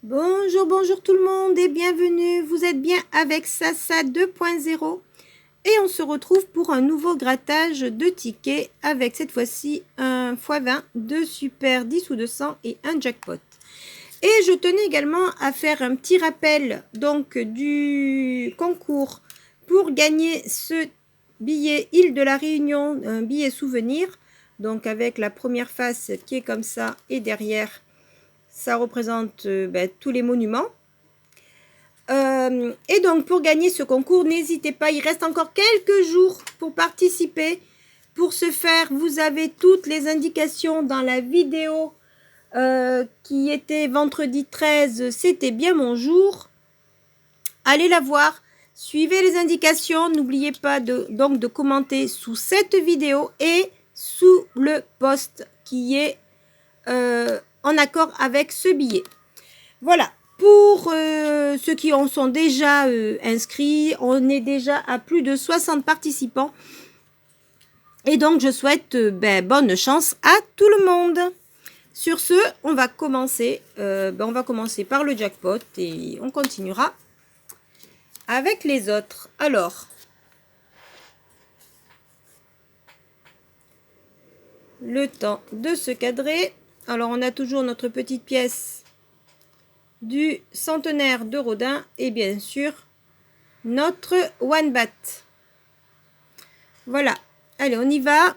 Bonjour, bonjour tout le monde et bienvenue. Vous êtes bien avec Sasa 2.0 et on se retrouve pour un nouveau grattage de tickets avec cette fois-ci un x20, 2 super 10 ou 200 et un jackpot. Et je tenais également à faire un petit rappel donc du concours pour gagner ce billet Île de la Réunion, un billet souvenir, donc avec la première face qui est comme ça et derrière ça représente tous les monuments. Et donc pour gagner ce concours, n'hésitez pas, il reste encore quelques jours pour participer. Pour ce faire, vous avez toutes les indications dans la vidéo qui était vendredi 13, c'était bien mon jour. Allez la voir, suivez les indications, n'oubliez pas donc de commenter sous cette vidéo et sous le post qui est en accord avec ce billet. Voilà, pour ceux qui en sont déjà inscrits, on est déjà à plus de 60 participants. Et donc, je souhaite bonne chance à tout le monde. Sur ce, on va commencer par le jackpot et on continuera avec les autres. Alors, le temps de se cadrer. Alors, on a toujours notre petite pièce du centenaire de Rodin et bien sûr notre one bat. Voilà, allez, on y va.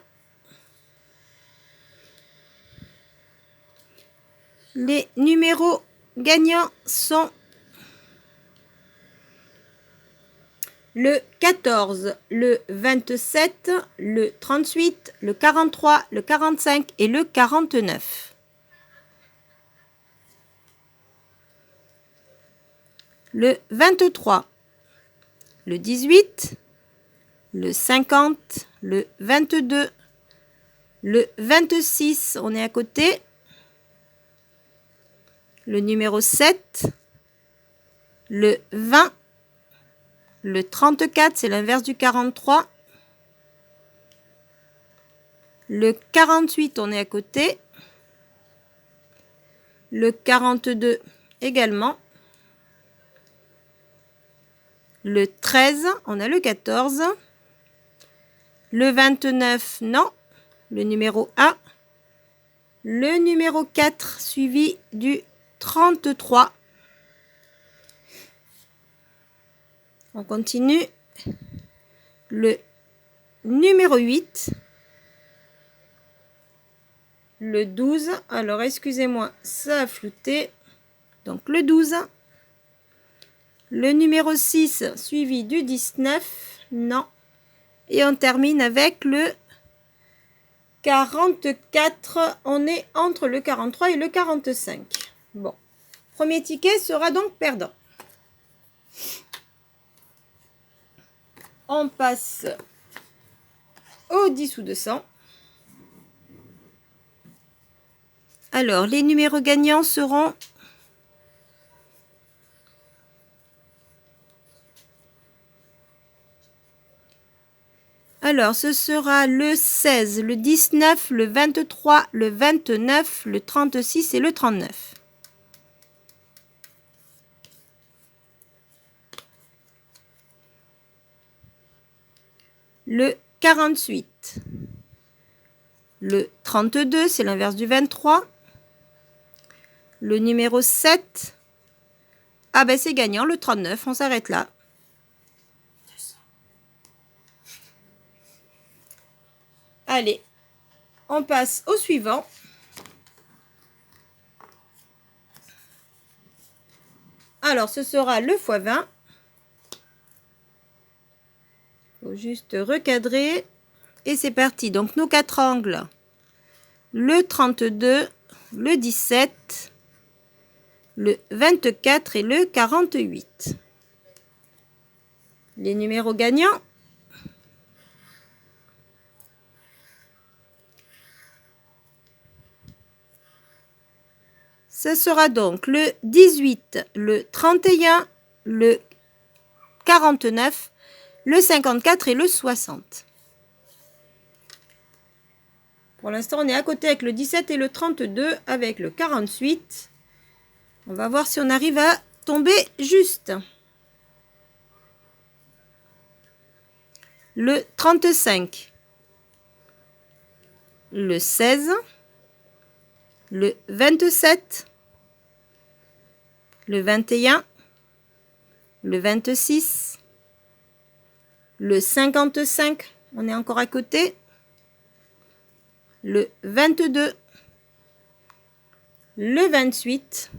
Les numéros gagnants sont le 14, le 27, le 38, le 43, le 45 et le 49. Le 23, le 18, le 50, le 22, le 26, on est à côté, le numéro 7, le 20, le 34, c'est l'inverse du 43, le 48, on est à côté, le 42 également, le 13, on a le 14, le 29, non, le numéro 1, le numéro 4 suivi du 33. On continue. Le numéro 8. Le 12. Alors, excusez-moi, ça a flouté. Donc, le 12. Le numéro 6 suivi du 19. Non. Et on termine avec le 44. On est entre le 43 et le 45. Bon. Premier ticket sera donc perdant. On passe au 10 ou 200. Alors, les numéros gagnants seront alors, ce sera le 16, le 19, le 23, le 29, le 36 et le 39. Le 48. Le 32, c'est l'inverse du 23. Le numéro 7. Ah ben c'est gagnant, le 39, on s'arrête là. Allez, on passe au suivant. Alors, ce sera le x20. Il faut juste recadrer. Et c'est parti. Donc, nos 4 angles. Le 32, le 17, le 24 et le 48. Les numéros gagnants. Ce sera donc le 18, le 31, le 49, le 54 et le 60. Pour l'instant, on est à côté avec le 17 et le 32, avec le 48. On va voir si on arrive à tomber juste. Le 35, le 16, le 27, le 21, le 26, le 55, on est encore à côté, le 22, le 28,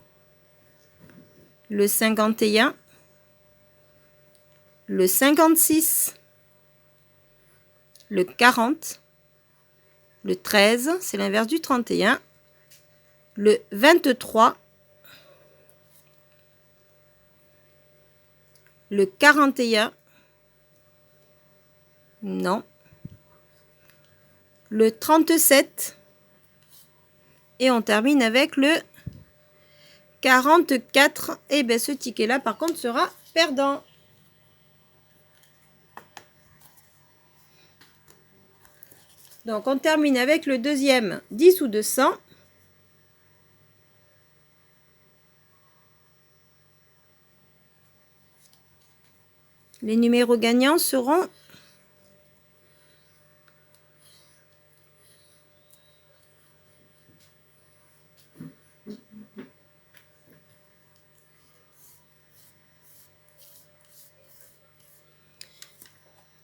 le 51, le 56, le 40, le 13, c'est l'inverse du 31, le 23, le 41, non, le 37, et on termine avec le 44. Et bien ce ticket là par contre sera perdant. Donc on termine avec le deuxième 10 ou 200. Les numéros gagnants seront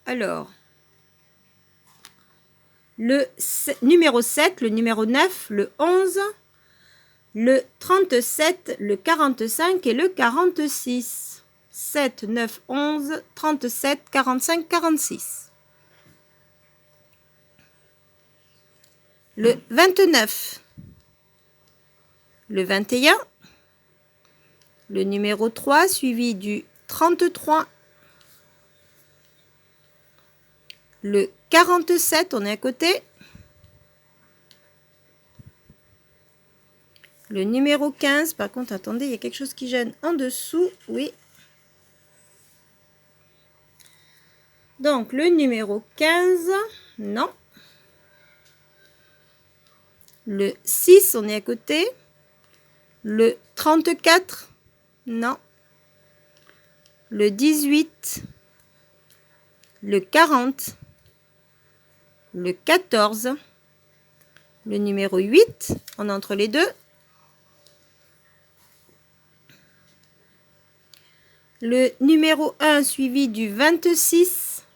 alors le numéro 7, le numéro 9, le 11, le 37, le 45 et le 46. 7, 9, 11, 37, 45, 46. Le 29, le 21, le numéro 3 suivi du 33, le 47, on est à côté, le numéro 15, par contre, attendez, il y a quelque chose qui gêne en dessous, oui. Donc, le numéro 15, non. Le 6, on est à côté. Le 34, non. Le 18, le 40, le 14, le numéro 8, on est entre les deux. Le numéro 1 suivi du 26,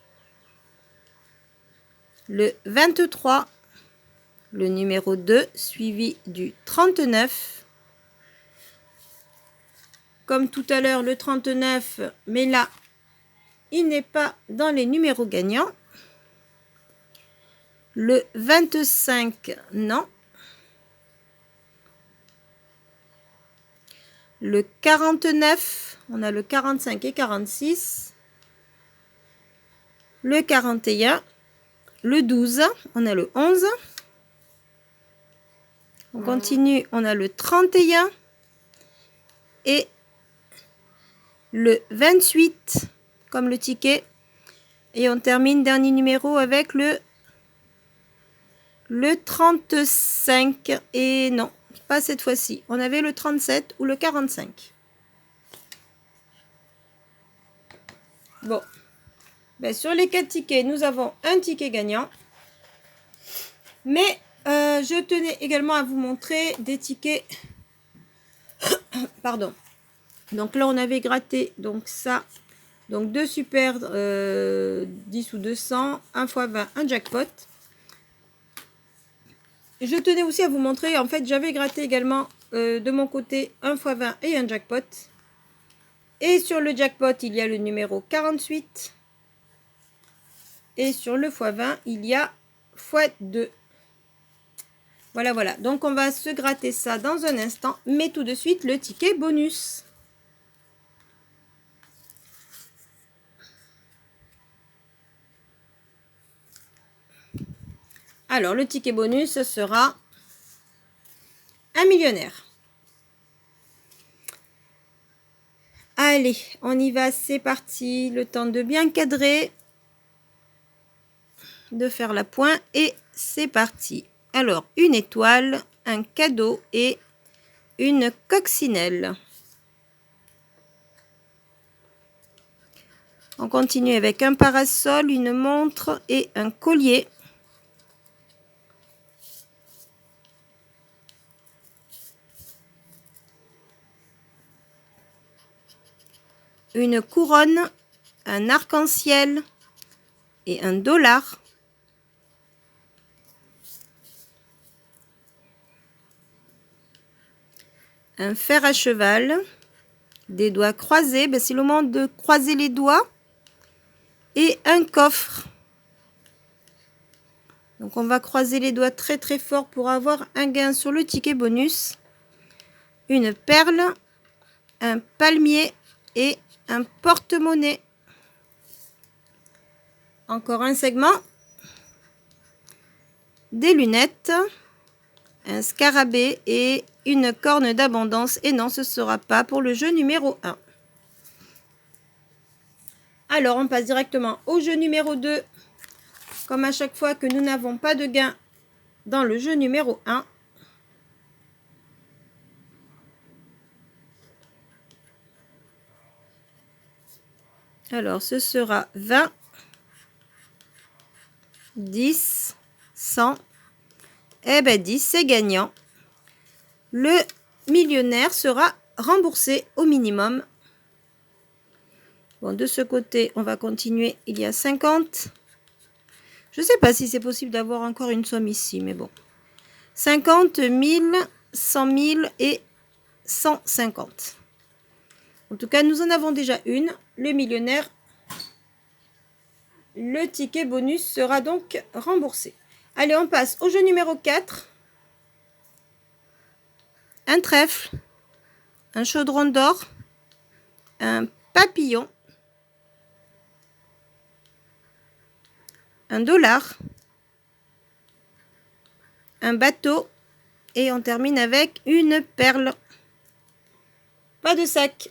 le 23, le numéro 2 suivi du 39. Comme tout à l'heure, le 39, mais là, il n'est pas dans les numéros gagnants. Le 25, non. Le 49, on a le 45 et 46. Le 41, le 12, on a le 11. On continue, on a le 31 et le 28 comme le ticket. Et on termine dernier numéro avec le 35. Et non, pas cette fois-ci. On avait le 37 ou le 45. Bon. Ben, sur les 4 tickets, nous avons un ticket gagnant. Mais je tenais également à vous montrer des tickets. Pardon. Donc là, on avait gratté donc ça. Donc 2 super 10 ou 200, 1 x 20, un jackpot. Je tenais aussi à vous montrer, en fait, j'avais gratté également de mon côté 1 x 20 et un jackpot. Et sur le jackpot, il y a le numéro 48. Et sur le x 20, il y a x2. Voilà, voilà. Donc, on va se gratter ça dans un instant. Mais tout de suite, le ticket bonus. Alors, le ticket bonus, ce sera un millionnaire. Allez, on y va, c'est parti. Le temps de bien cadrer, de faire la pointe et c'est parti. Alors, une étoile, un cadeau et une coccinelle. On continue avec un parasol, une montre et un collier. Une couronne, un arc-en-ciel et un dollar. Un fer à cheval, des doigts croisés, ben c'est le moment de croiser les doigts. Et un coffre. Donc on va croiser les doigts très très fort pour avoir un gain sur le ticket bonus. Une perle, un palmier et un porte-monnaie. Encore un segment. Des lunettes, un scarabée et une corne d'abondance. Et non, ce ne sera pas pour le jeu numéro 1. Alors, on passe directement au jeu numéro 2. Comme à chaque fois que nous n'avons pas de gain dans le jeu numéro 1. Alors, ce sera 20, 10, 100. Eh bien, 10, c'est gagnant. Le millionnaire sera remboursé au minimum. Bon, de ce côté, on va continuer. Il y a 50. Je ne sais pas si c'est possible d'avoir encore une somme ici, mais bon. 50 000, 100 000 et 150. En tout cas, nous en avons déjà une. Le millionnaire. Le ticket bonus sera donc remboursé. Allez, on passe au jeu numéro 4. Un trèfle. Un chaudron d'or. Un papillon. Un dollar. Un bateau. Et on termine avec une perle. Pas de sac.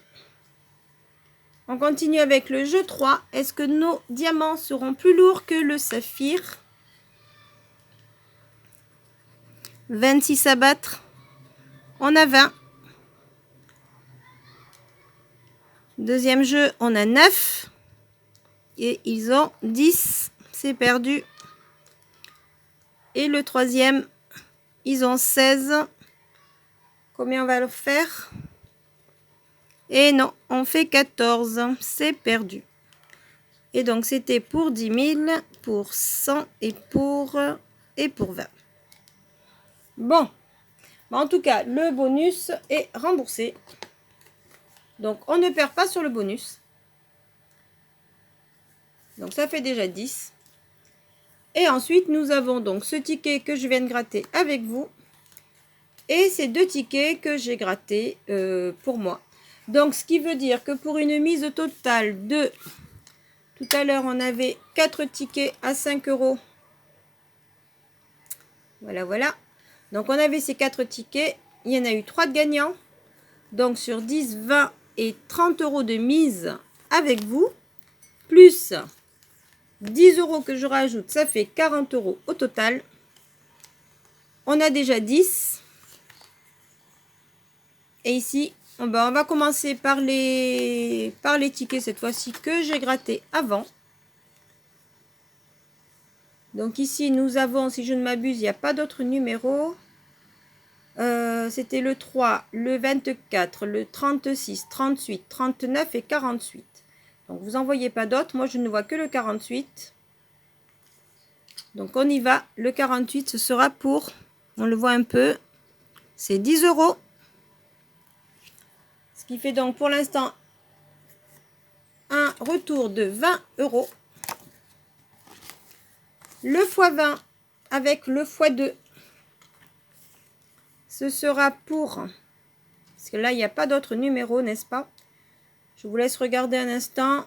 On continue avec le jeu 3. Est-ce que nos diamants seront plus lourds que le saphir? 26 à battre. On a 20. Deuxième jeu, on a 9. Et ils ont 10. C'est perdu. Et le troisième, ils ont 16. Combien on va le faire? Et non, on fait 14. C'est perdu. Et donc, c'était pour 10 000, pour 100 et pour 20. Bon. En tout cas, le bonus est remboursé. Donc, on ne perd pas sur le bonus. Donc, ça fait déjà 10. Et ensuite, nous avons donc ce ticket que je viens de gratter avec vous. Et ces 2 tickets que j'ai grattés pour moi. Donc, ce qui veut dire que pour une mise totale de... Tout à l'heure, on avait 4 tickets à 5 €. Voilà, voilà. Donc, on avait ces 4 tickets. Il y en a eu 3 de gagnants. Donc, sur 10, 20 et 30 € de mise avec vous. Plus 10 € que je rajoute, ça fait 40 € au total. On a déjà 10. Et ici, on va commencer par les tickets cette fois-ci que j'ai gratté avant. Donc ici, nous avons, si je ne m'abuse, il n'y a pas d'autres numéros. C'était le 3, le 24, le 36, 38, 39 et 48. Donc, vous n'en voyez pas d'autres. Moi, je ne vois que le 48. Donc, on y va. Le 48, ce sera pour, on le voit un peu, c'est 10 €. Ce qui fait donc pour l'instant un retour de 20 €. Le x20 avec le x2. Ce sera pour... Parce que là, il n'y a pas d'autres numéros, n'est-ce pas? Je vous laisse regarder un instant.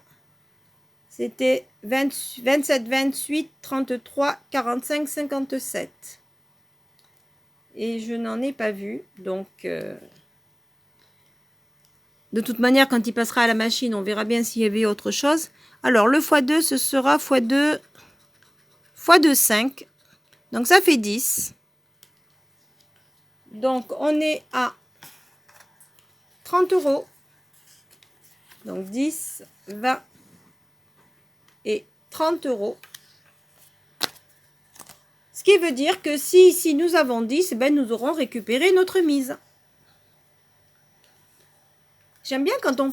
C'était 27, 28, 33, 45, 57. Et je n'en ai pas vu. Donc, de toute manière, quand il passera à la machine, on verra bien s'il y avait autre chose. Alors, le x2, ce sera x2, 5. Donc, ça fait 10. Donc, on est à 30 €. Donc 10, 20 et 30 €. Ce qui veut dire que si ici nous avons 10, ben nous aurons récupéré notre mise. J'aime bien quand on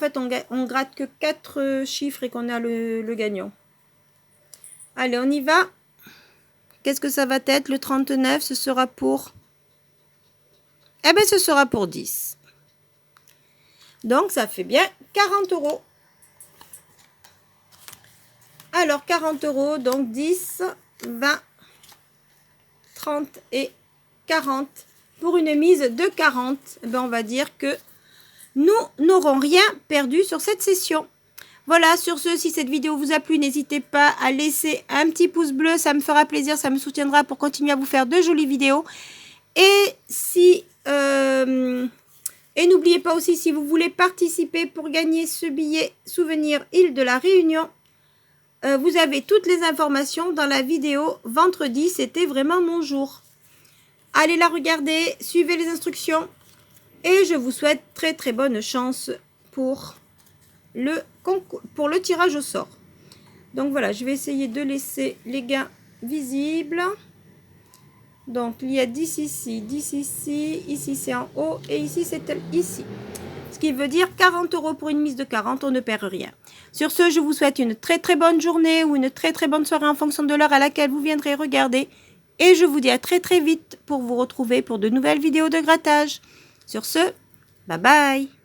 gratte que 4 chiffres et qu'on a le gagnant. Allez, on y va. Qu'est-ce que ça va être? Le 39, ce sera pour... Eh bien, ce sera pour 10. Donc, ça fait bien 40 €. Alors, 40 €, donc 10, 20, 30 et 40. Pour une mise de 40, eh bien, on va dire que nous n'aurons rien perdu sur cette session. Voilà, sur ce, si cette vidéo vous a plu, n'hésitez pas à laisser un petit pouce bleu. Ça me fera plaisir, ça me soutiendra pour continuer à vous faire de jolies vidéos. Et si... et n'oubliez pas aussi, si vous voulez participer pour gagner ce billet souvenir Île de la Réunion, vous avez toutes les informations dans la vidéo vendredi, c'était vraiment mon jour. Allez la regarder, suivez les instructions et je vous souhaite très très bonne chance pour le tirage au sort. Donc voilà, je vais essayer de laisser les gains visibles. Donc il y a 10 ici, 10 ici, ici c'est en haut et ici c'est ici. Ce qui veut dire 40 € pour une mise de 40, on ne perd rien. Sur ce, je vous souhaite une très très bonne journée ou une très très bonne soirée en fonction de l'heure à laquelle vous viendrez regarder. Et je vous dis à très très vite pour vous retrouver pour de nouvelles vidéos de grattage. Sur ce, bye bye!